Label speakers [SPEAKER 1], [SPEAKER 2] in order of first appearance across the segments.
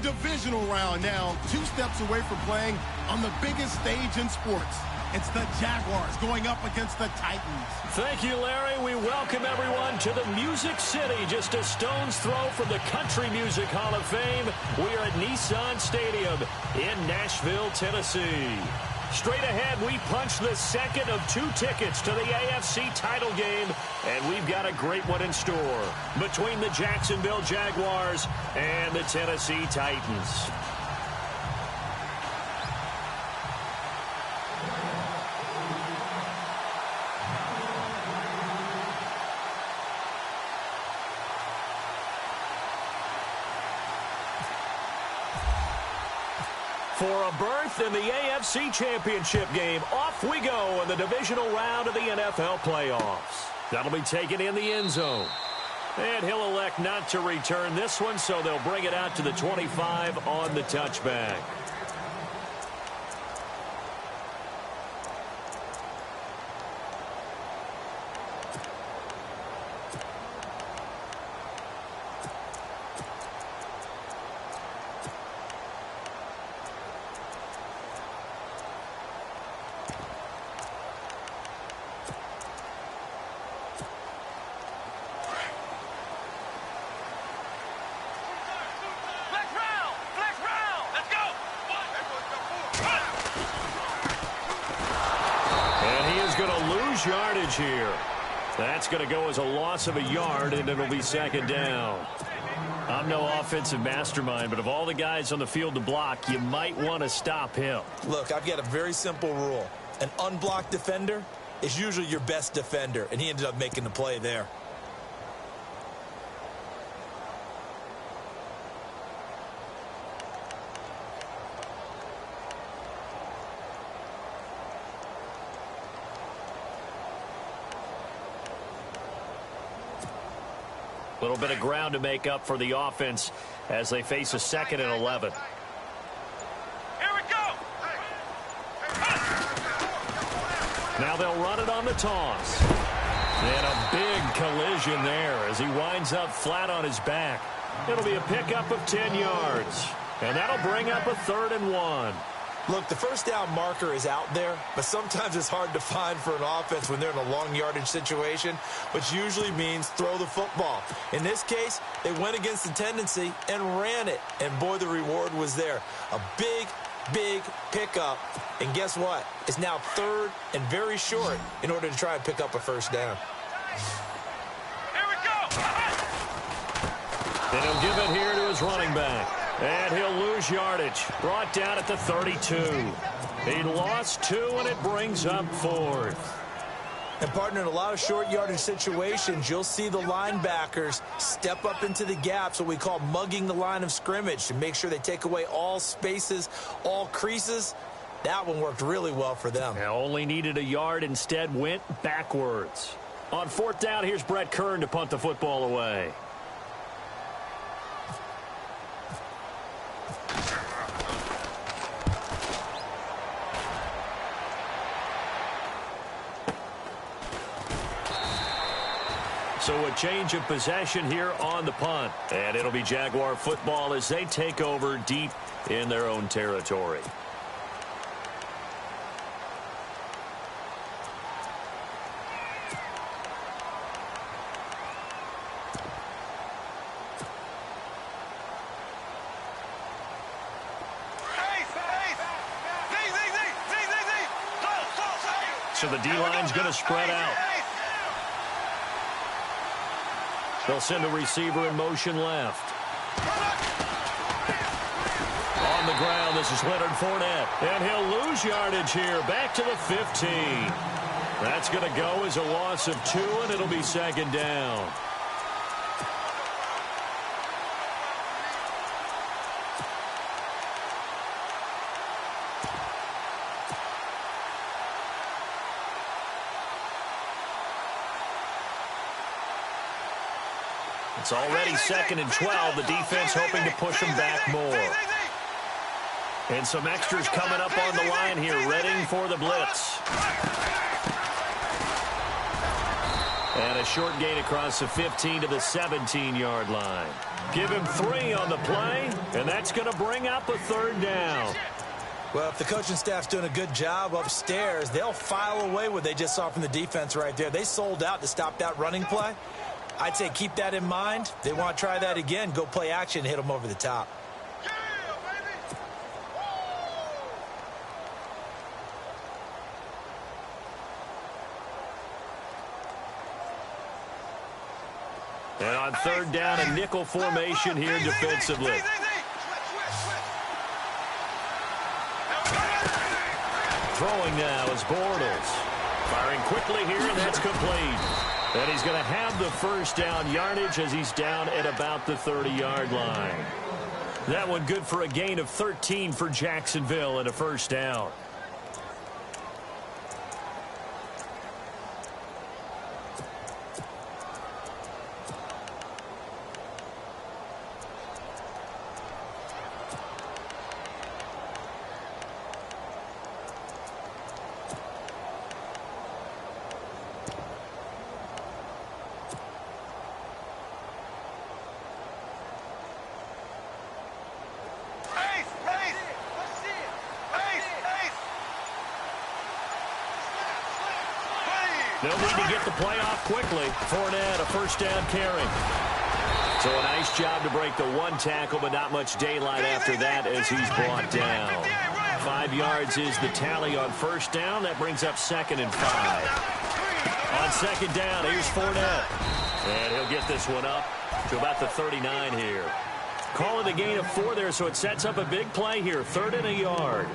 [SPEAKER 1] divisional round now, 2 steps away from playing on the biggest stage in sports. It's the Jaguars going up against the Titans.
[SPEAKER 2] Thank you, Larry. We welcome everyone to the Music City, just a stone's throw from the Country Music Hall of Fame. We are at Nissan Stadium in Nashville, Tennessee. Straight ahead, we punch the second of 2 tickets to the AFC title game, and we've got a great one in store between the Jacksonville Jaguars and the Tennessee Titans. For a berth in the AFC Championship game, off we go in the divisional round of the NFL playoffs. That'll be taken in the end zone. And he'll elect not to return this one, so they'll bring it out to the 25 on the touchback. Yardage here. That's going to go as a loss of a yard, and it'll be second down. I'm no offensive mastermind, but of all the guys on the field to block, you might want to stop him.
[SPEAKER 3] Look, I've got a very simple rule. An unblocked defender is usually your best defender, and he ended up making the play there.
[SPEAKER 2] A little bit of ground to make up for the offense as they face a 2nd and 11.
[SPEAKER 4] Here we go.
[SPEAKER 2] Now they'll run it on the toss. And a big collision there as he winds up flat on his back. It'll be a pickup of 10 yards. And that'll bring up a 3rd and 1.
[SPEAKER 3] Look, the first down marker is out there, but sometimes it's hard to find for an offense when they're in a long yardage situation, which usually means throw the football. In this case, they went against the tendency and ran it, and boy, the reward was there. A big, big pickup, and guess what? It's now 3rd and very short in order to try and pick up a first down.
[SPEAKER 4] Here we go.
[SPEAKER 2] And he'll give it here to his running back. And he'll lose yardage. Brought down at the 32. He lost 2, and it brings up 4th.
[SPEAKER 3] And, partner, in a lot of short yardage situations, you'll see the linebackers step up into the gaps, what we call mugging the line of scrimmage, to make sure they take away all spaces, all creases. That one worked really well for them.
[SPEAKER 2] Now only needed a yard, instead went backwards. On 4th down, here's Brett Kern to punt the football away. So a change of possession here on the punt. And it'll be Jaguar football as they take over deep in their own territory. So the D-line's going to spread out. They'll send a receiver in motion left. On the ground, this is Leonard Fournette. And he'll lose yardage here, back to the 15. That's going to go as a loss of 2, and it'll be second down. It's already 2nd and 12. The defense hoping to push them back more. And some extras coming up on the line here, readying for the blitz. And a short gain across the 15 to the 17-yard line. Give him 3 on the play, and that's going to bring up a 3rd down.
[SPEAKER 3] Well, if the coaching staff's doing a good job upstairs, they'll file away what they just saw from the defense right there. They sold out to stop that running play. I'd say keep that in mind. They want to try that again. Go play action, hit them over the top.
[SPEAKER 2] And on 3rd down, a nickel formation here defensively. Throwing now is Bortles. Firing quickly here, and that's complete. And he's going to have the 1st down yardage as he's down at about the 30-yard line. That one good for a gain of 13 for Jacksonville and a 1st down. They'll need to get the play off quickly. Fournette, a 1st down carry. So a nice job to break the 1 tackle, but not much daylight after that as he's brought down. 5 yards is the tally on 1st down. That brings up 2nd and 5. On 2nd down, here's Fournette. And he'll get this one up to about the 39 here. Call it a gain of 4 there, so it sets up a big play here. 3rd and a yard.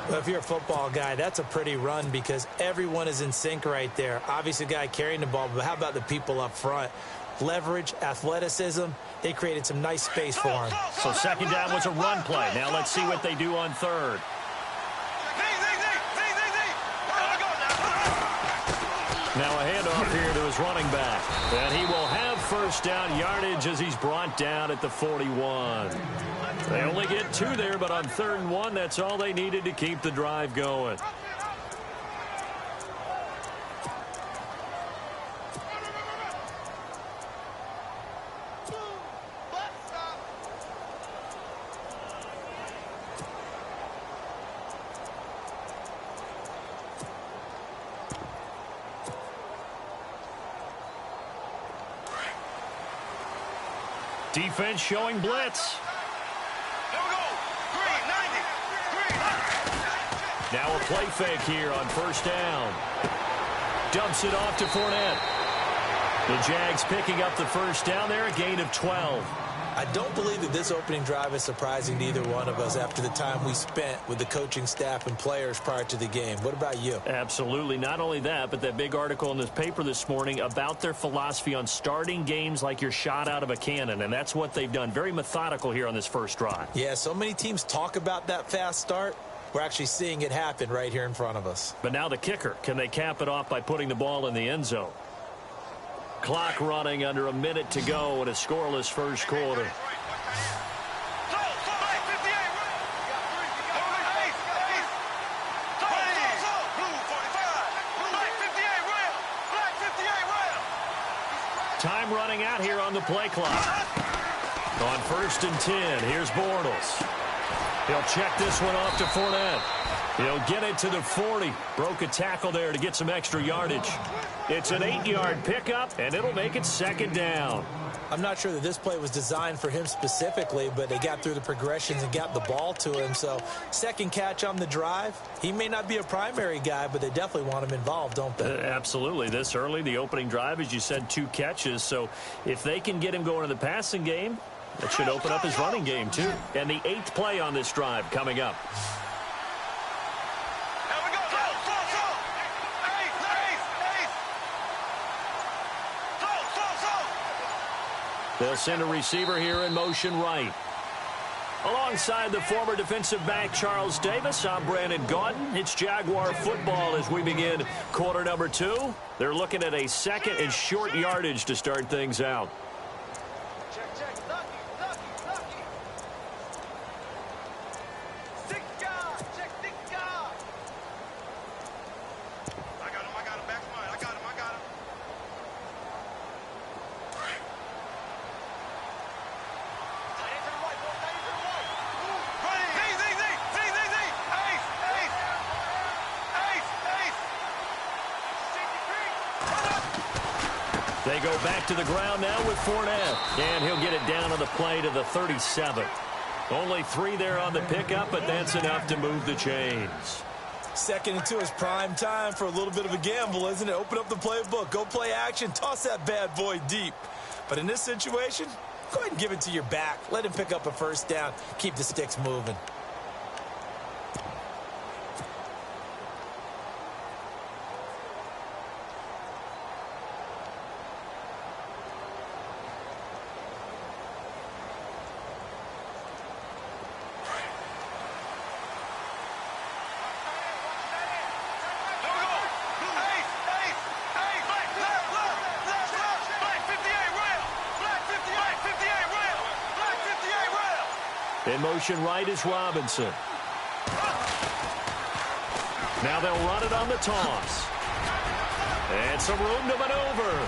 [SPEAKER 3] Well, if you're a football guy, that's a pretty run because everyone is in sync right there. Obviously, the guy carrying the ball, but how about the people up front? Leverage, athleticism, they created some nice space for him.
[SPEAKER 2] So 2nd down was a run play. Now let's see what they do on 3rd. Now a handoff here to his running back. And he will have 1st down yardage as he's brought down at the 41. They only get 2 there, but on 3rd and 1, that's all they needed to keep the drive going. Defense showing blitz. Now a play fake here on 1st down. Dumps it off to Fournette. The Jags picking up the 1st down there, a gain of 12.
[SPEAKER 3] I don't believe that this opening drive is surprising to either one of us after the time we spent with the coaching staff and players prior to the game. What about you?
[SPEAKER 2] Absolutely. Not only that, but that big article in this paper this morning about their philosophy on starting games like you're shot out of a cannon, and that's what they've done. Very methodical here on this 1st drive.
[SPEAKER 3] Yeah, so many teams talk about that fast start. We're actually seeing it happen right here in front of us.
[SPEAKER 2] But now the kicker. Can they cap it off by putting the ball in the end zone? Clock running under a minute to go in a scoreless 1st quarter. Time running out here on the play clock. On 1st and 10, here's Bortles. He'll check this one off to Fournette. He'll get it to the 40. Broke a tackle there to get some extra yardage. It's an 8-yard pickup, and it'll make it 2nd down.
[SPEAKER 3] I'm not sure that this play was designed for him specifically, but they got through the progressions and got the ball to him. So 2nd catch on the drive. He may not be a primary guy, but they definitely want him involved, don't they?
[SPEAKER 2] Absolutely. This early, the opening drive, as you said, 2 catches. So if they can get him going in the passing game, that should open up his running game, too. And the 8th play on this drive coming up. They'll send a receiver here in motion right. Alongside the former defensive back Charles Davis, I'm Brandon Gaudin. It's Jaguar football as we begin quarter number 2. They're looking at a 2nd and short yardage to start things out. They go back to the ground now with Fournette. And he'll get it down on the play to the 37. Only 3 there on the pickup, but that's enough to move the chains.
[SPEAKER 3] 2nd and 2 is prime time for a little bit of a gamble, isn't it? Open up the playbook, go play action, toss that bad boy deep. But in this situation, go ahead and give it to your back. Let him pick up a first down. Keep the sticks moving.
[SPEAKER 2] In motion right is Robinson. Now they'll run it on the toss. And some room to maneuver.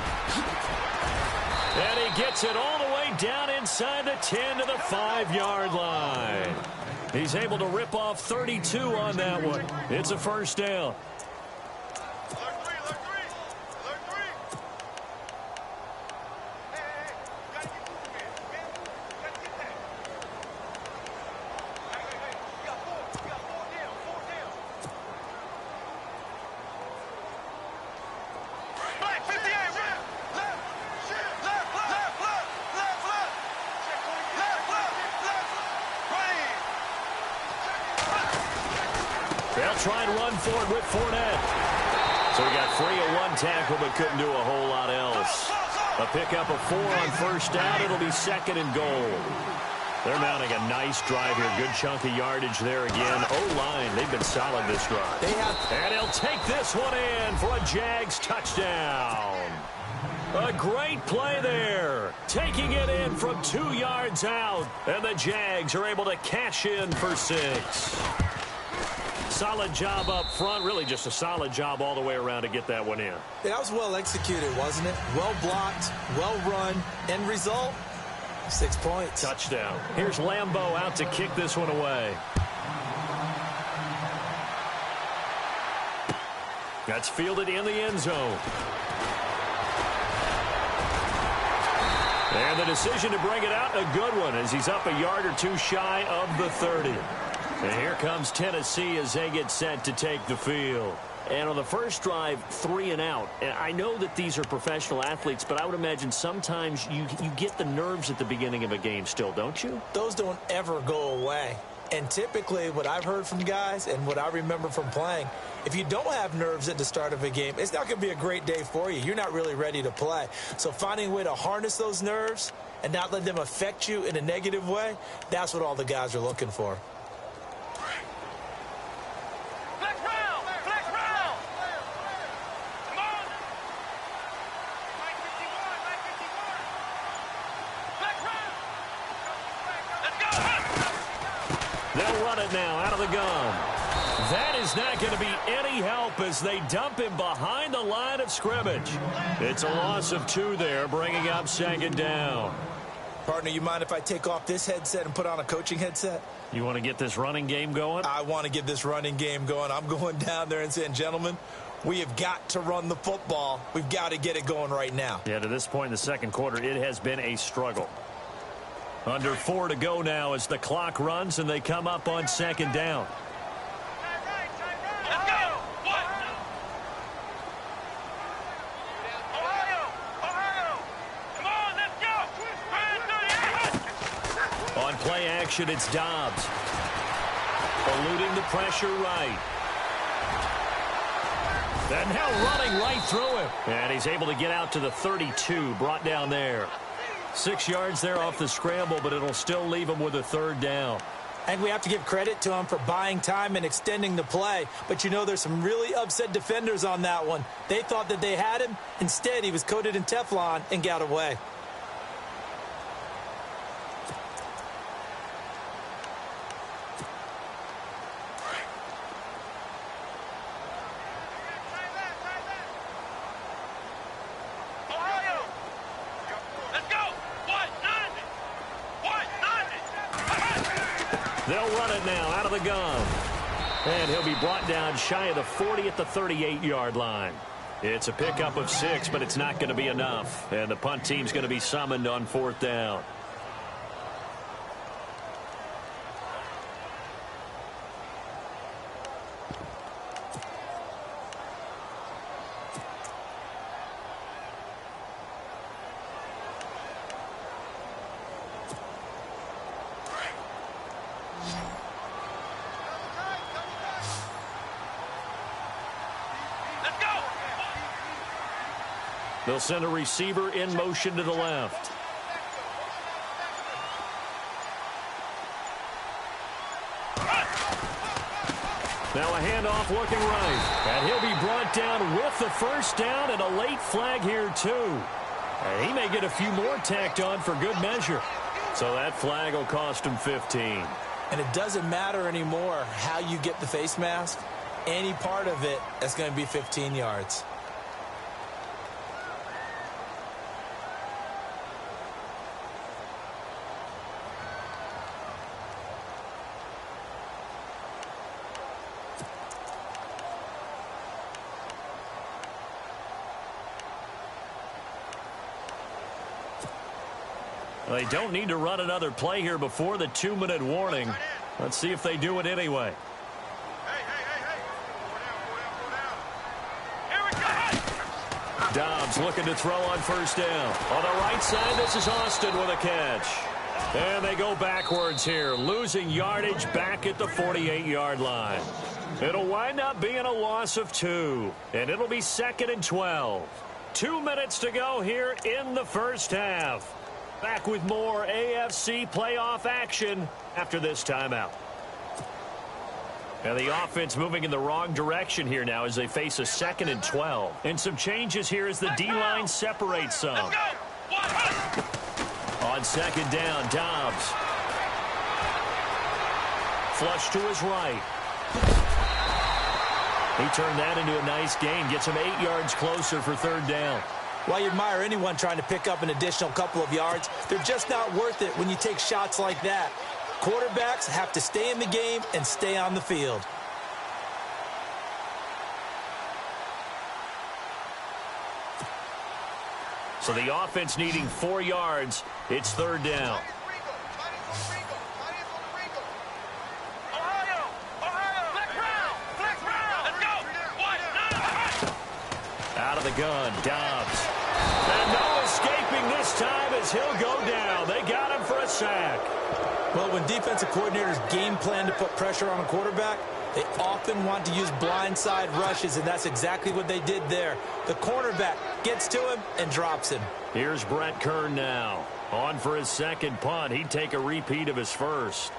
[SPEAKER 2] And he gets it all the way down inside the 10 to the 5-yard line. He's able to rip off 32 on that one. It's a first down. They'll try and run for it with Fournette. So he got free of 1 tackle but couldn't do a whole lot else. A pickup of 4 on first down. It'll be 2nd and goal. They're mounting a nice drive here. Good chunk of yardage there again. O-line, they've been solid this drive. And he'll take this one in for a Jags touchdown. A great play there. Taking it in from 2 yards out. And the Jags are able to cash in for 6. Solid job up front. Really just a solid job all the way around to get that one in.
[SPEAKER 3] Yeah, that was well executed, wasn't it? Well blocked, well run. End result, 6 points.
[SPEAKER 2] Touchdown. Here's Lambeau out to kick this one away. That's fielded in the end zone. And the decision to bring it out, a good one, as he's up a yard or 2 shy of the 30. And here comes Tennessee as they get set to take the field. And on the first drive, 3 and out. And I know that these are professional athletes, but I would imagine sometimes you get the nerves at the beginning of a game still, don't you?
[SPEAKER 3] Those don't ever go away. And typically what I've heard from guys and what I remember from playing, if you don't have nerves at the start of a game, it's not going to be a great day for you. You're not really ready to play. So finding a way to harness those nerves and not let them affect you in a negative way, that's what all the guys are looking for.
[SPEAKER 2] They'll run it now out of the gun. That is not going to be any help as they dump him behind the line of scrimmage. It's a loss of 2 there, bringing up 2nd down.
[SPEAKER 3] Partner, you mind if I take off this headset and put on a coaching headset?
[SPEAKER 2] You want to get this running game going?
[SPEAKER 3] I want to get this running game going. I'm going down there and saying, gentlemen, we have got to run the football. We've got to get it going right now.
[SPEAKER 2] Yeah, to this point in the second quarter, it has been a struggle. Under 4 to go now as the clock runs and they come up on 2nd down.
[SPEAKER 4] Let's go! What? Ohio! Come on, let's go!
[SPEAKER 2] On play action, it's Dobbs. Eluding the pressure right. And now running right through him. And he's able to get out to the 32, brought down there. 6 yards there off the scramble, but it'll still leave him with a 3rd down.
[SPEAKER 3] And we have to give credit to him for buying time and extending the play. But, you know, there's some really upset defenders on that one. They thought that they had him. Instead, he was coated in Teflon and got away.
[SPEAKER 2] They'll run it now out of the gun. And he'll be brought down shy of the 40 at the 38-yard line. It's a pickup of 6, but it's not going to be enough. And the punt team's going to be summoned on 4th down. They'll send a receiver in motion to the left. Now a handoff looking right. And he'll be brought down with the first down and a late flag here too. And he may get a few more tacked on for good measure. So that flag will cost him 15.
[SPEAKER 3] And it doesn't matter anymore how you get the face mask. Any part of it is going to be 15 yards.
[SPEAKER 2] They don't need to run another play here before the 2-minute warning. Let's see if they do it anyway. Dobbs looking to throw on first down. On the right side, this is Austin with a catch. And they go backwards here, losing yardage back at the 48-yard line. It'll wind up being a loss of 2, and it'll be 2nd and 12. 2 minutes to go here in the first half. Back with more AFC playoff action after this timeout. And the offense moving in the wrong direction here now as they face a 2nd and 12. And some changes here as the D-line separates some. On 2nd down, Dobbs. Flush to his right. He turned that into a nice gain. Gets him 8 yards closer for 3rd down.
[SPEAKER 3] While you admire anyone trying to pick up an additional couple of yards, they're just not worth it when you take shots like that. Quarterbacks have to stay in the game and stay on the field.
[SPEAKER 2] So the offense needing 4 yards. It's 3rd down. Out of the gun, Dobbs. And no escaping this time as he'll go down. They got him for a sack.
[SPEAKER 3] Well, when defensive coordinators game plan to put pressure on a quarterback, they often want to use blindside rushes, and that's exactly what they did there. The cornerback gets to him and drops him.
[SPEAKER 2] Here's Brett Kern now. On for his 2nd punt. He'd take a repeat of his first.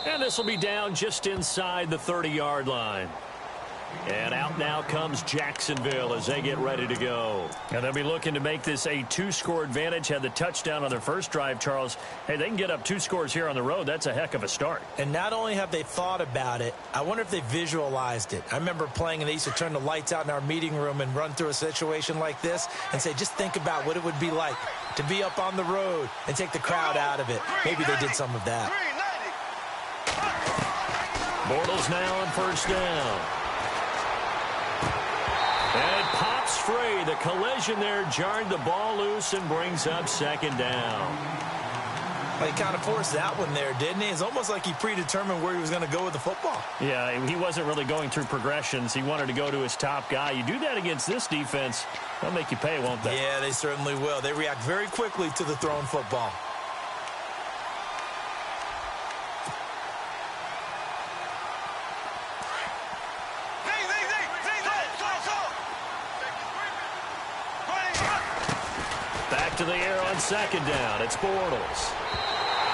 [SPEAKER 2] And this will be down just inside the 30-yard line. And out now comes Jacksonville as they get ready to go. And they'll be looking to make this a 2-score advantage. Had the touchdown on their first drive, Charles. Hey, they can get up 2 scores here on the road. That's a heck of a start.
[SPEAKER 3] And not only have they thought about it, I wonder if they visualized it. I remember playing and they used to turn the lights out in our meeting room and run through a situation like this and say, just think about what it would be like to be up on the road and take the crowd out of it. Maybe they did some of that.
[SPEAKER 2] Bortles now on first down. And it pops free. The collision there jarred the ball loose and brings up 2nd down.
[SPEAKER 3] Well, he kind of forced that one there, didn't he? It's almost like he predetermined where he was going to go with the football.
[SPEAKER 2] Yeah, he wasn't really going through progressions. He wanted to go to his top guy. You do that against this defense, they'll make you pay, won't they?
[SPEAKER 3] Yeah, they certainly will. They react very quickly to the thrown football.
[SPEAKER 2] To the air on 2nd down. It's Bortles.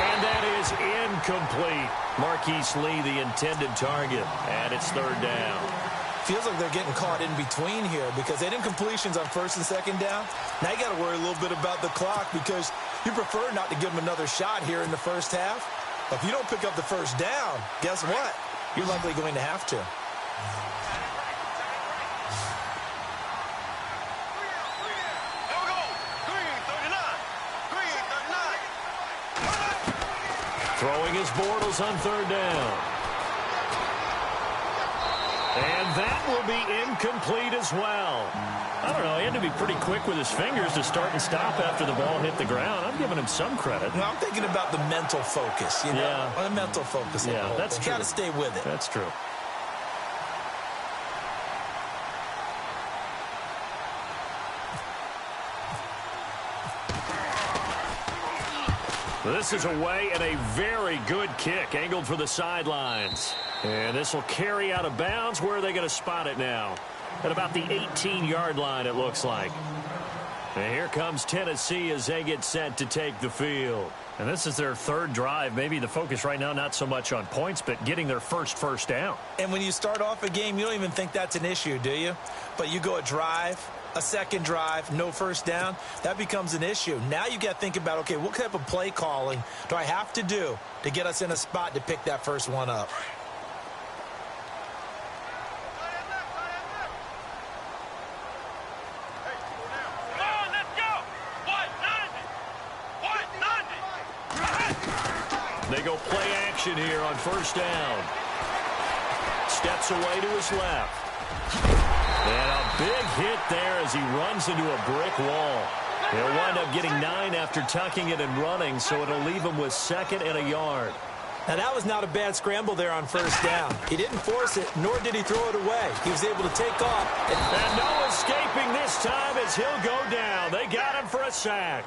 [SPEAKER 2] And that is incomplete. Marquise Lee, the intended target. And it's 3rd down.
[SPEAKER 3] Feels like they're getting caught in between here because they did incompletions on 1st and 2nd down. Now you got to worry a little bit about the clock because you prefer not to give them another shot here in the first half. But if you don't pick up the first down, guess what? You're likely going to have to.
[SPEAKER 2] Throwing his Bortles on third down. And that will be incomplete as well. I don't know. He had to be pretty quick with his fingers to start and stop after the ball hit the ground. I'm giving him some credit.
[SPEAKER 3] Well, I'm thinking about the mental focus, you know?
[SPEAKER 2] Yeah.
[SPEAKER 3] The mental focus.
[SPEAKER 2] Yeah, that's true.
[SPEAKER 3] Got to stay with it.
[SPEAKER 2] That's true. This is away and a very good kick angled for the sidelines. And this will carry out of bounds. Where are they going to spot it now? At about the 18-yard line, it looks like. And here comes Tennessee as they get set to take the field. And this is their third drive. Maybe the focus right now not so much on points, but getting their first down.
[SPEAKER 3] And when you start off a game, you don't even think that's an issue, do you? But you go a drive, a second drive, no first down, that becomes an issue. Now you got to think about, okay, what type of play calling do I have to do to get us in a spot to pick that first one up?
[SPEAKER 2] They go play action here on first down. Steps away to his left. And a big hit there as he runs into a brick wall. He'll wind up getting 9 after tucking it and running, so it'll leave him with 2nd and a yard.
[SPEAKER 3] Now, that was not a bad scramble there on first down. He didn't force it, nor did he throw it away. He was able to take off.
[SPEAKER 2] And no escaping this time as he'll go down. They got him for a sack.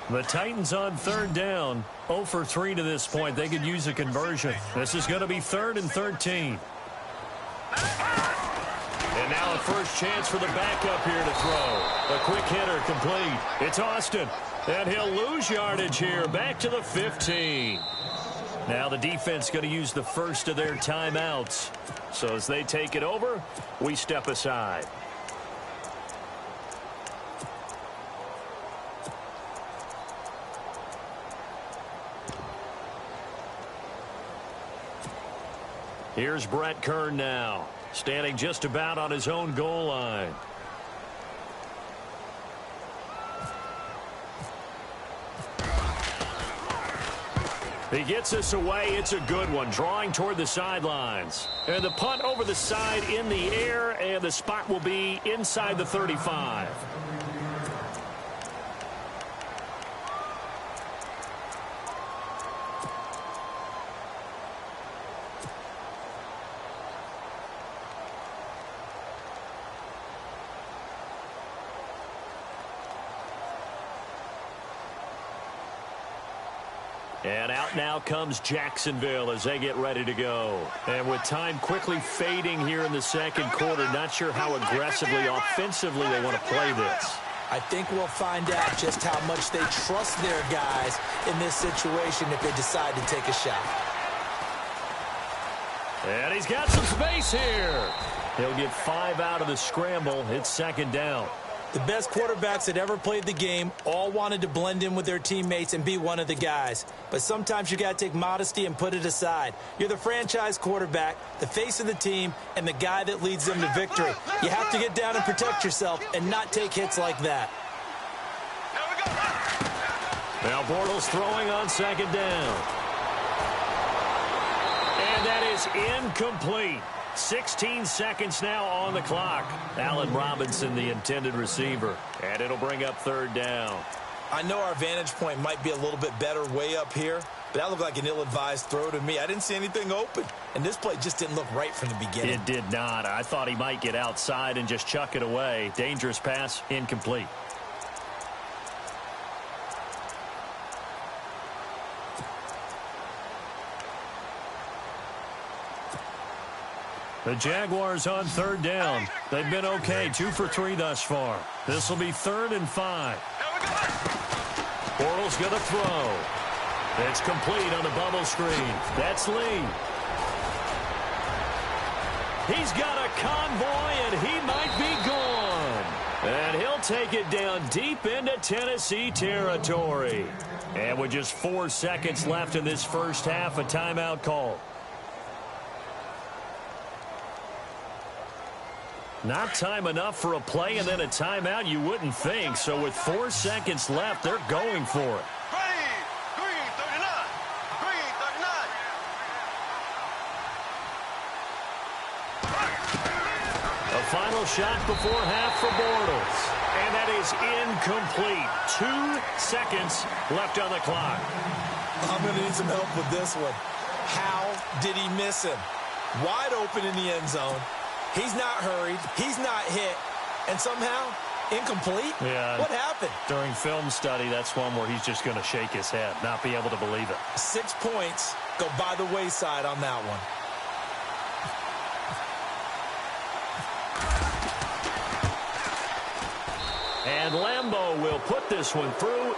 [SPEAKER 2] The Titans on third down, 0 for 3 to this point. They could use a conversion. This is going to be 3rd and 13. And now a first chance for the backup here to throw. A quick hitter complete. It's Austin. And he'll lose yardage here. Back to the 15. Now the defense going to use the first of their timeouts. So as they take it over, we step aside. Here's Brett Kern now, standing just about on his own goal line. He gets this away. It's a good one, drawing toward the sidelines. And the punt over the side in the air, and the spot will be inside the 35. And out now comes Jacksonville as they get ready to go. And with time quickly fading here in the second quarter, not sure how aggressively, offensively they want to play this.
[SPEAKER 3] I think we'll find out just how much they trust their guys in this situation if they decide to take a shot.
[SPEAKER 2] And he's got some space here. He'll get 5 out of the scramble. It's 2nd down.
[SPEAKER 3] The best quarterbacks that ever played the game all wanted to blend in with their teammates and be one of the guys. But sometimes you got to take modesty and put it aside. You're the franchise quarterback, the face of the team, and the guy that leads them to victory. You have to get down and protect yourself and not take hits like that.
[SPEAKER 2] Now Bortles throwing on 2nd down. And that is incomplete. 16 seconds now on the clock. Allen Robinson, the intended receiver. And it'll bring up 3rd down.
[SPEAKER 3] I know our vantage point might be a little bit better way up here, but that looked like an ill-advised throw to me. I didn't see anything open, and this play just didn't look right from the beginning.
[SPEAKER 2] It did not. I thought he might get outside and just chuck it away. Dangerous pass, incomplete. The Jaguars on 3rd down. They've been okay, 2 for 3 thus far. This will be 3rd and 5. Bortles going to throw. It's complete on the bubble screen. That's Lee. He's got a convoy, and he might be gone. And he'll take it down deep into Tennessee territory. And with just 4 seconds left in this first half, a timeout call. Not time enough for a play and then a timeout, you wouldn't think. So with 4 seconds left, they're going for it.
[SPEAKER 4] Green 39. Green 39.
[SPEAKER 2] A final shot before half for Bortles. And that is incomplete. 2 seconds left on the clock.
[SPEAKER 3] I'm going to need some help with this one. How did he miss him? Wide open in the end zone. He's not hurried. He's not hit. And somehow, incomplete?
[SPEAKER 2] Yeah.
[SPEAKER 3] What happened?
[SPEAKER 2] During film study, that's one where he's just going to shake his head, not be able to believe it.
[SPEAKER 3] 6 points go by the wayside on that one.
[SPEAKER 2] And Lambeau will put this one through.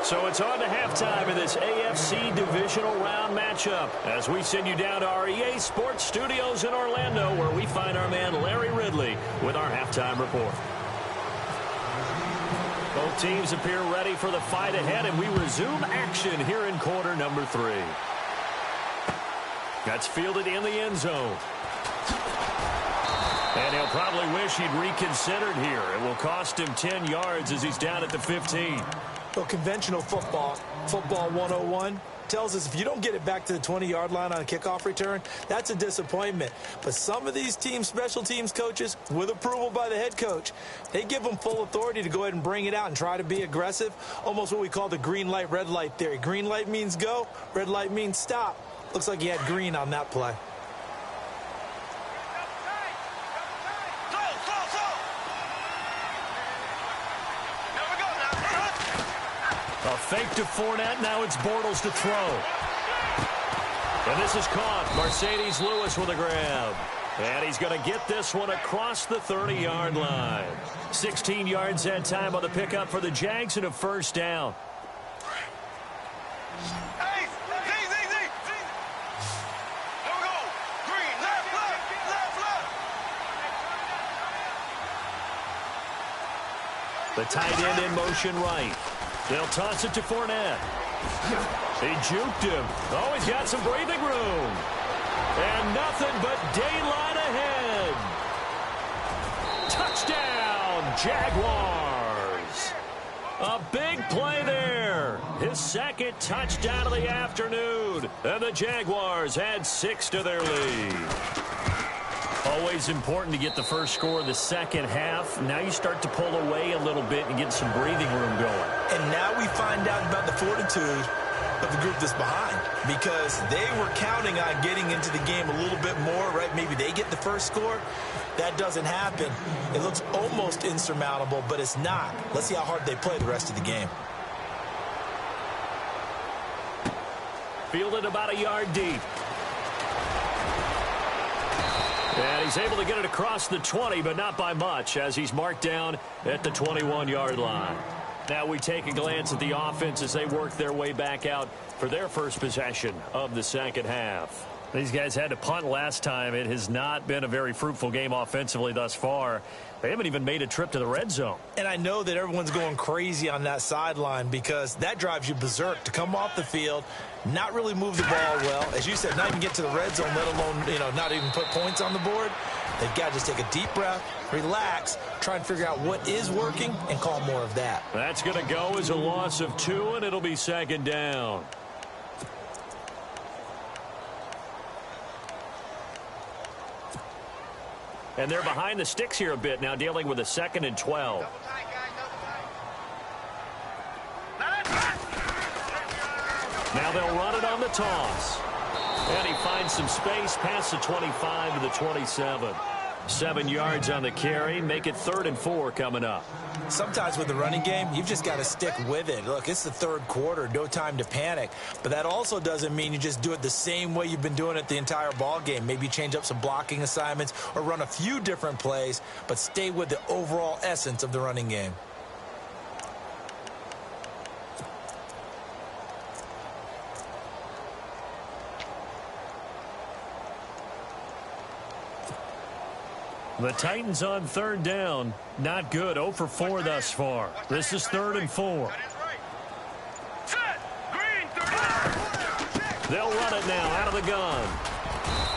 [SPEAKER 2] So it's on to halftime in this AFC divisional round matchup as we send you down to our EA Sports Studios in Orlando, where we find our man Larry Ridley with our halftime report. Both teams appear ready for the fight ahead, and we resume action here in quarter number 3. That's fielded in the end zone. And he'll probably wish he'd reconsidered here. It will cost him 10 yards as he's down at the 15.
[SPEAKER 3] Well, conventional football 101, tells us if you don't get it back to the 20-yard line on a kickoff return, that's a disappointment. But some of these teams, special teams coaches, with approval by the head coach, they give them full authority to go ahead and bring it out and try to be aggressive, almost what we call the green light, red light theory. Green light means go, red light means stop. Looks like he had green on that play.
[SPEAKER 2] A fake to Fournette. Now it's Bortles to throw. And this is caught. Mercedes Lewis with a grab. And he's going to get this one across the 30-yard line. 16 yards that time on the pickup for the Jags and a first down.
[SPEAKER 4] Hey, Z. Here we go. Green, left.
[SPEAKER 2] The tight end in motion right. They'll toss it to Fournette. They juked him. Oh, he's got some breathing room. And nothing but daylight ahead. Touchdown, Jaguars. A big play there. His second touchdown of the afternoon. And the Jaguars add 6 to their lead. Always important to get the first score of the second half. Now you start to pull away a little bit and get some breathing room going.
[SPEAKER 3] And now we find out about the fortitude of the group that's behind, because they were counting on getting into the game a little bit more, right? Maybe they get the first score. That doesn't happen. It looks almost insurmountable, but it's not. Let's see how hard they play the rest of the game.
[SPEAKER 2] Fielded about a yard deep. And he's able to get it across the 20, but not by much, as he's marked down at the 21-yard line. Now we take a glance at the offense as they work their way back out for their first possession of the second half. These guys had to punt last time. It has not been a very fruitful game offensively thus far. They haven't even made a trip to the red zone.
[SPEAKER 3] And I know that everyone's going crazy on that sideline, because that drives you berserk to come off the field, not really move the ball well. As you said, not even get to the red zone, let alone, not even put points on the board. They've got to just take a deep breath, relax, try and figure out what is working, and call more of that.
[SPEAKER 2] That's going to go as a loss of 2, and it'll be second down. And they're behind the sticks here a bit now, dealing with a 2nd and 12. Now they'll run it on the toss. And he finds some space past the 25 to the 27. 7 yards on the carry. Make it 3rd and 4 coming up.
[SPEAKER 3] Sometimes with the running game, you've just got to stick with it. Look, it's the third quarter, no time to panic. But that also doesn't mean you just do it the same way you've been doing it the entire ball game. Maybe change up some blocking assignments or run a few different plays, but stay with the overall essence of the running game.
[SPEAKER 2] The Titans on 3rd down. Not good. 0 for 4 thus far. This is 3rd and 4. They'll run it now out of the gun.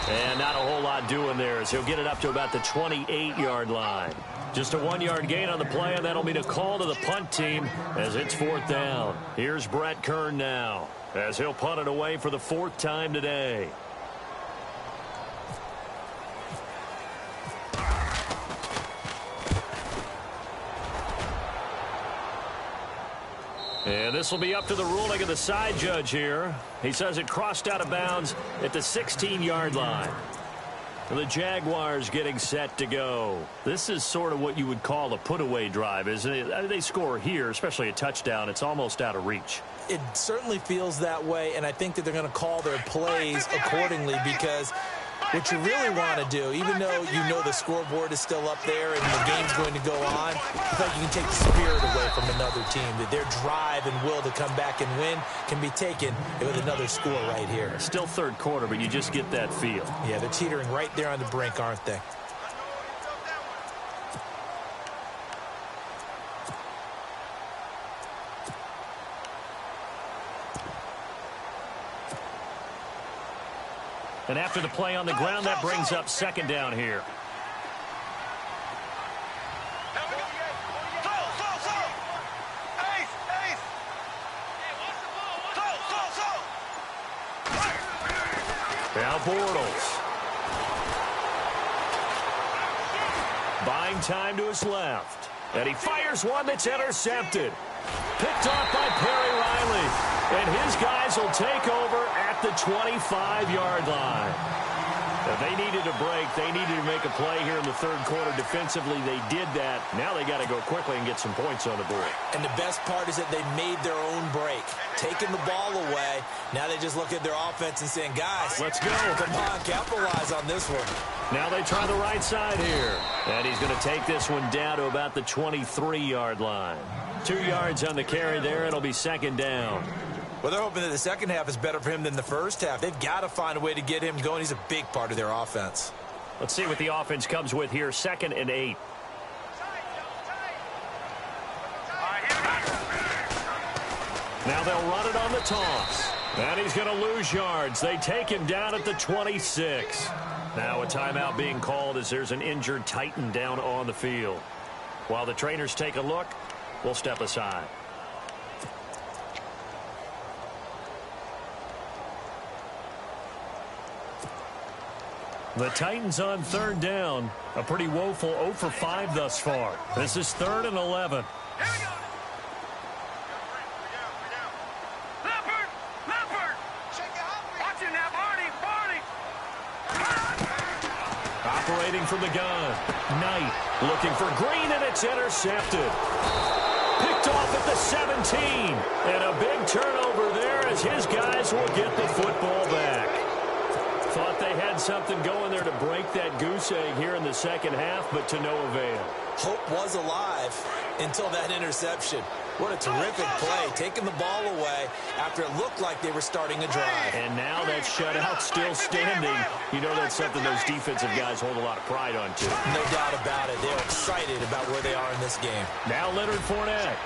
[SPEAKER 2] And not a whole lot doing there as he'll get it up to about the 28-yard line. Just a 1-yard gain on the play, and that'll mean a call to the punt team as it's 4th down. Here's Brett Kern now as he'll punt it away for the 4th time today. And this will be up to the ruling of the side judge here. He says it crossed out of bounds at the 16-yard line. The Jaguars getting set to go. This is sort of what you would call a put-away drive, isn't it? They score here, especially a touchdown. It's almost out of reach.
[SPEAKER 3] It certainly feels that way, and I think that they're going to call their plays accordingly because what you really want to do, even though you know the scoreboard is still up there and the game's going to go on, I feel like you can take the spirit away from another team, that their drive and will to come back and win can be taken with another score right here.
[SPEAKER 2] Still 3rd quarter, but you just get that feel.
[SPEAKER 3] Yeah, they're teetering right there on the brink, aren't they?
[SPEAKER 2] And after the play on the ground, that brings up 2nd down here. Now Bortles. Buying time to his left. And he fires one that's intercepted. Picked off by Perry Riley. And his guys will take over at the 25-yard line. Now they needed a break. They needed to make a play here in the 3rd quarter defensively. They did that. Now they got to go quickly and get some points on the board.
[SPEAKER 3] And the best part is that they made their own break. Taking the ball away. Now they just look at their offense and saying, guys,
[SPEAKER 2] let's go.
[SPEAKER 3] Come on, capitalize on this one.
[SPEAKER 2] Now they try the right side here. And he's going to take this one down to about the 23-yard line. 2 yards on the carry there. It'll be 2nd down.
[SPEAKER 3] Well, they're hoping that the second half is better for him than the first half. They've got to find a way to get him going. He's a big part of their offense.
[SPEAKER 2] Let's see what the offense comes with here. 2nd and 8. Now they'll run it on the toss. And he's going to lose yards. They take him down at the 26. Now a timeout being called as there's an injured Titan down on the field. While the trainers take a look, we'll step aside. The Titans on 3rd down. A pretty woeful 0 for 5 thus far. This is 3rd and 11. Operating from the gun. Knight looking for Green, and it's intercepted. Picked off at the 17. And a big turnover there as his guys will get the football back. Thought they had something going there to break that goose egg here in the 2nd half, but to no avail.
[SPEAKER 3] Hope was alive until that interception. What a terrific play, taking the ball away after it looked like they were starting a drive.
[SPEAKER 2] And now that shutout still standing. You know that's something those defensive guys hold a lot of pride on, too.
[SPEAKER 3] No doubt about it. They're excited about where they are in this game.
[SPEAKER 2] Now Leonard Fournette.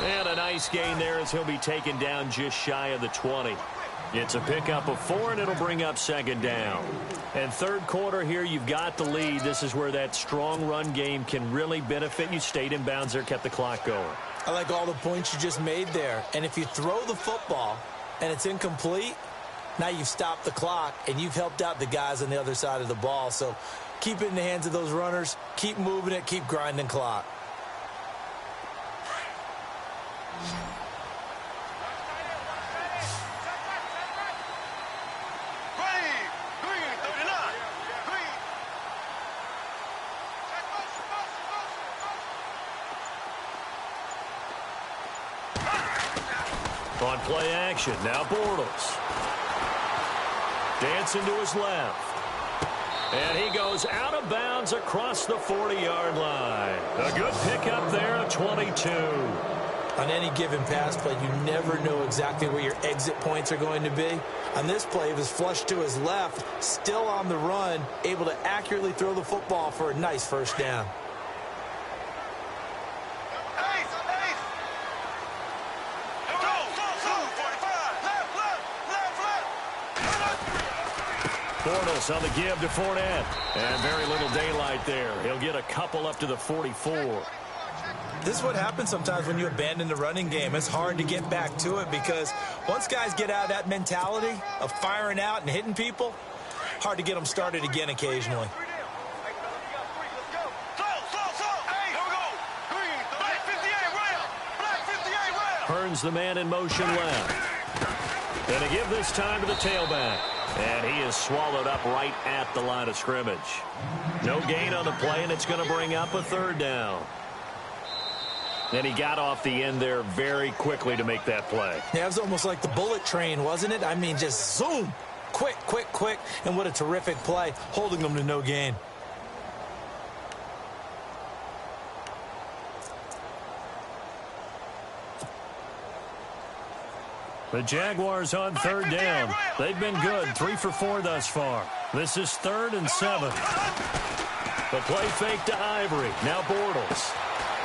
[SPEAKER 2] And a nice gain there as he'll be taken down just shy of the 20. It's a pickup of 4, and it'll bring up 2nd down. And 3rd quarter here, you've got the lead. This is where that strong run game can really benefit you. Stayed in bounds there, kept the clock going.
[SPEAKER 3] I like all the points you just made there. And if you throw the football and it's incomplete, now you've stopped the clock and you've helped out the guys on the other side of the ball. So keep it in the hands of those runners. Keep moving it. Keep grinding clock.
[SPEAKER 2] On play action, now Bortles. Dancing to his left. And he goes out of bounds across the 40-yard line. A good pickup there at 22.
[SPEAKER 3] On any given pass play, you never know exactly where your exit points are going to be. On this play, it was flushed to his left, still on the run, able to accurately throw the football for a nice 1st down.
[SPEAKER 2] Bortles on the give to Fournette. And very little daylight there. He'll get a couple up to the 44.
[SPEAKER 3] This is what happens sometimes when you abandon the running game. It's hard to get back to it because once guys get out of that mentality of firing out and hitting people, hard to get them started again occasionally.
[SPEAKER 2] Hearns the man in motion left. And to give this time to the tailback. And he is swallowed up right at the line of scrimmage. No gain on the play, and it's going to bring up a third down. And he got off the end there very quickly to make that play.
[SPEAKER 3] Yeah, it was almost like the bullet train, wasn't it? I mean, just zoom. Quick, quick, quick. And what a terrific play, holding them to no gain.
[SPEAKER 2] The Jaguars on third down. They've been good, 3 for 4 thus far. This is 3rd and 7. The play fake to Ivory. Now Bortles.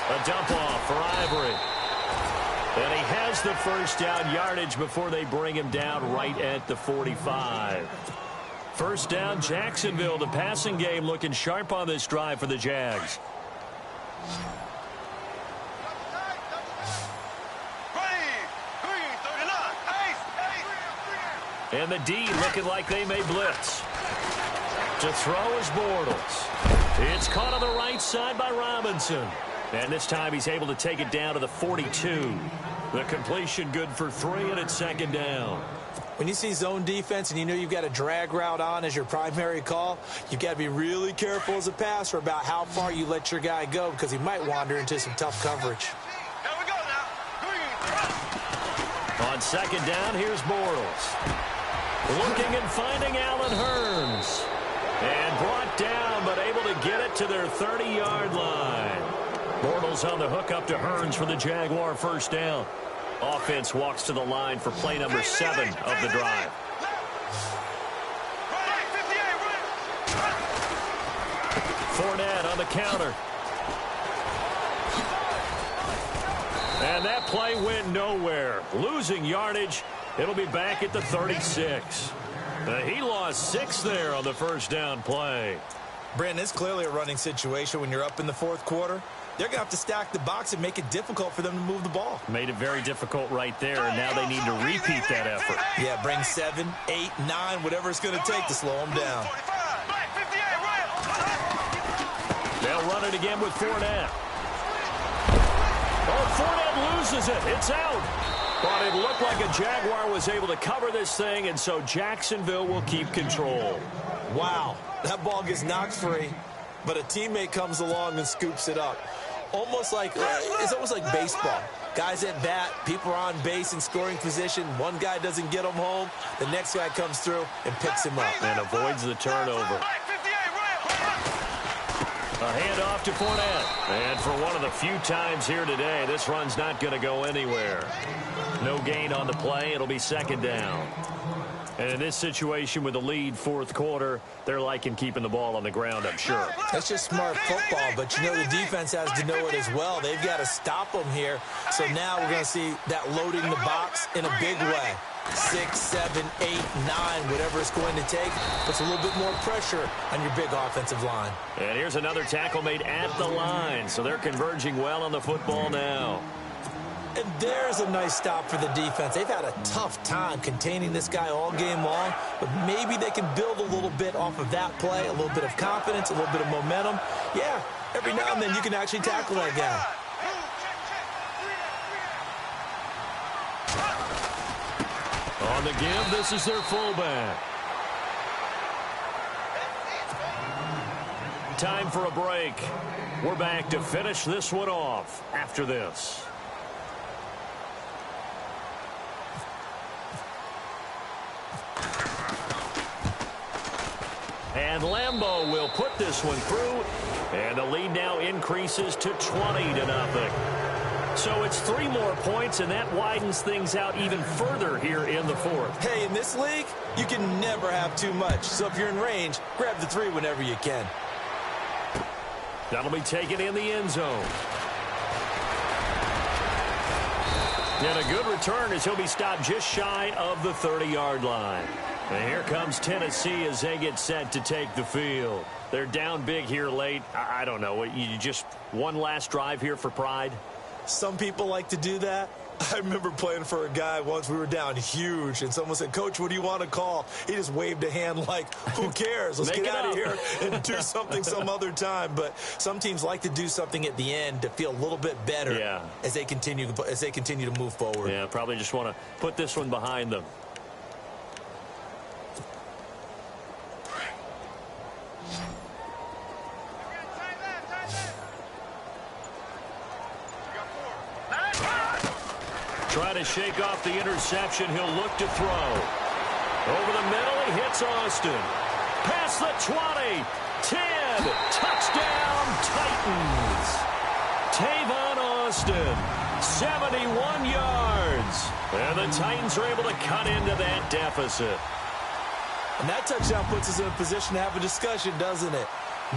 [SPEAKER 2] A dump off for Ivory. And he has the first down yardage before they bring him down right at the 45. First down, Jacksonville. The passing game looking sharp on this drive for the Jags. And the D looking like they may blitz. To throw is Bortles. It's caught on the right side by Robinson. And this time he's able to take it down to the 42. The completion good for 3, and it's 2nd down.
[SPEAKER 3] When you see zone defense and you know you've got a drag route on as your primary call, you've got to be really careful as a passer about how far you let your guy go because he might wander into some tough coverage.
[SPEAKER 2] On 2nd down, here's Bortles. Looking and finding Allen Hearns. And brought down, but able to get it to their 30-yard line. Bortles on the hook up to Hearns for the Jaguar first down. Offense walks to the line for play number 7 of the drive. Fournette on the counter. And that play went nowhere. Losing yardage. It'll be back at the 36. He lost 6 there on the first down play.
[SPEAKER 3] Brandon, it's clearly a running situation when you're up in the 4th quarter. They're going to have to stack the box and make it difficult for them to move the ball.
[SPEAKER 2] Made it very difficult right there, and now they need to repeat that effort.
[SPEAKER 3] Yeah, bring 7, 8, 9, whatever it's going to take to slow them down.
[SPEAKER 2] They'll run it again with Fournette. Oh, Fournette loses it. It's out. But it looked like a Jaguar was able to cover this thing, and so Jacksonville will keep control.
[SPEAKER 3] Wow, that ball gets knocked free, but a teammate comes along and scoops it up. It's almost like baseball. Guys at bat, people are on base in scoring position. One guy doesn't get him home. The next guy comes through and picks him up.
[SPEAKER 2] And avoids the turnover. A handoff to Fournette. And for one of the few times here today, this run's not going to go anywhere. No gain on the play. It'll be 2nd down. And in this situation with the lead 4th quarter, they're liking keeping the ball on the ground, I'm sure.
[SPEAKER 3] That's just smart football, but you know the defense has to know it as well. They've got to stop them here. So now we're going to see that loading the box in a big way. 6, 7, 8, 9, whatever it's going to take, puts a little bit more pressure on your big offensive line.
[SPEAKER 2] And here's another tackle made at the line, so they're converging well on the football now.
[SPEAKER 3] And there's a nice stop for the defense. They've had a tough time containing this guy all game long, but maybe they can build a little bit off of that play, a little bit of confidence, a little bit of momentum. Yeah, every now and then you can actually tackle that guy.
[SPEAKER 2] On the give, this is their fullback. Time for a break. We're back to finish this one off after this. And Lambeau will put this one through. And the lead now increases to 20-0. So it's 3 more points, and that widens things out even further here in the 4th.
[SPEAKER 3] Hey, in this league, you can never have too much. So if you're in range, grab the 3 whenever you can.
[SPEAKER 2] That'll be taken in the end zone. And a good return as he'll be stopped just shy of the 30-yard line. And here comes Tennessee as they get set to take the field. They're down big here late. I don't know. You just one last drive here for pride?
[SPEAKER 3] Some people like to do that. I remember playing for a guy once. We were down huge, and someone said, "Coach, what do you want to call?" He just waved a hand like, who cares? Let's get out of here and do something some other time. But some teams like to do something at the end to feel a little bit better as they continue to move forward.
[SPEAKER 2] Yeah, probably just want to put this one behind them. Try to shake off the interception. He'll look to throw. Over the middle, he hits Austin. Past the 20. 10. Touchdown, Titans. Tavon Austin, 71 yards. And the Titans are able to cut into that deficit.
[SPEAKER 3] And that touchdown puts us in a position to have a discussion, doesn't it?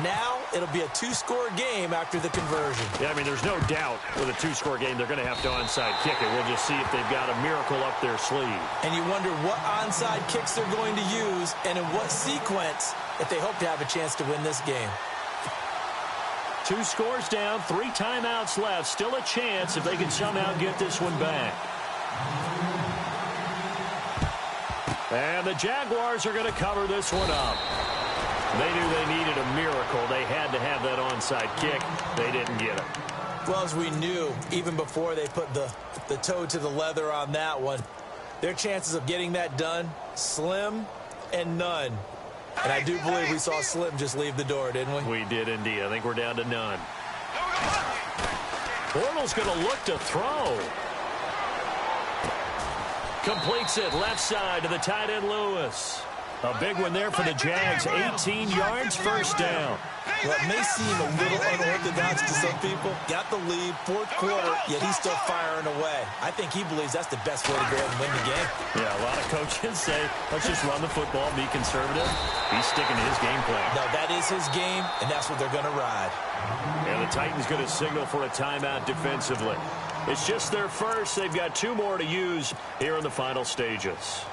[SPEAKER 3] Now it'll be a two-score game after the conversion.
[SPEAKER 2] Yeah, I mean, there's no doubt with a two-score game they're going to have to onside kick it. We'll just see if they've got a miracle up their sleeve.
[SPEAKER 3] And you wonder what onside kicks they're going to use and in what sequence if they hope to have a chance to win this game.
[SPEAKER 2] 2 scores down, 3 timeouts left. Still a chance if they can somehow get this one back. And the Jaguars are going to cover this one up. They knew they needed a miracle. They had to have that onside kick. They didn't get it.
[SPEAKER 3] Well, as we knew, even before they put the toe to the leather on that one, their chances of getting that done, slim and none. And I do believe we saw Slim just leave the door, didn't we?
[SPEAKER 2] We did indeed. I think we're down to none. Bortles going to look to throw. Completes it left side to the tight end Lewis. A big one there for the Jags. 18 yards, first down.
[SPEAKER 3] Well, it may seem a little unorthodox to some people. Got the lead, fourth quarter, yet he's still firing away. I think he believes that's the best way to go ahead and win the game.
[SPEAKER 2] Yeah, a lot of coaches say, let's just run the football, be conservative. He's sticking to his game plan.
[SPEAKER 3] No, that is his game, and that's what they're going to ride.
[SPEAKER 2] And the Titans going to signal for a timeout defensively. It's just their first. They've got 2 more to use here in the final stages.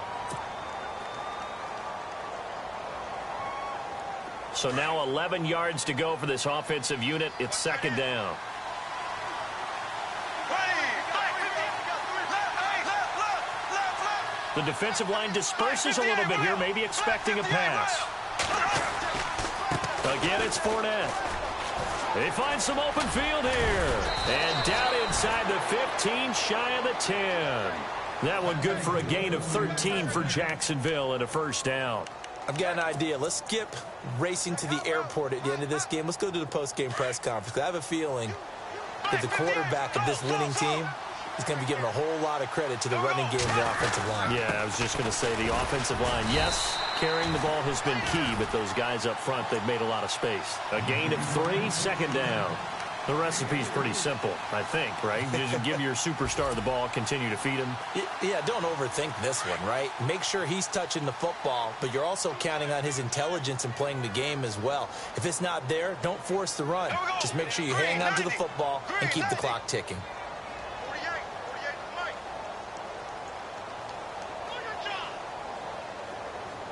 [SPEAKER 2] So now 11 yards to go for this offensive unit. It's second down. The defensive line disperses a little bit here, maybe expecting a pass. Again, it's Fournette. They find some open field here. And down inside the 15, shy of the 10. That one good for a gain of 13 for Jacksonville and a first down.
[SPEAKER 3] I've got an idea. Let's skip racing to the airport at the end of this game. Let's go to the post-game press conference. I have a feeling that the quarterback of this winning team is going to be given a whole lot of credit to the running game and the offensive line.
[SPEAKER 2] Yeah, I was just going to say the offensive line. Yes, carrying the ball has been key, but those guys up front, they've made a lot of space. A gain of 3, second down. The recipe's pretty simple, I think, right? Just give your superstar the ball, continue to feed him.
[SPEAKER 3] Yeah, don't overthink this one, right? Make sure he's touching the football, but you're also counting on his intelligence in playing the game as well. If it's not there, don't force the run. Just make sure you hang on to the football and keep the clock ticking.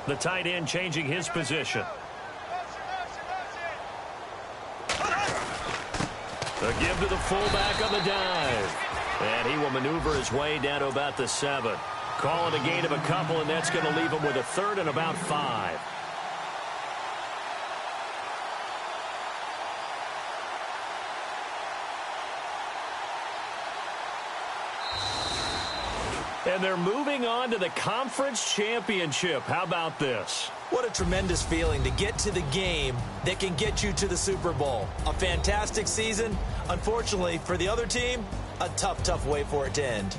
[SPEAKER 2] The tight end changing his position. A give to the fullback on the dive. And he will maneuver his way down to about the 7. Call it a gain of a couple, and that's going to leave him with a 3rd and about 5. And they're moving on to the conference championship. How about this?
[SPEAKER 3] What a tremendous feeling to get to the game that can get you to the Super Bowl. A fantastic season. Unfortunately, for the other team, a tough, tough way for it to end.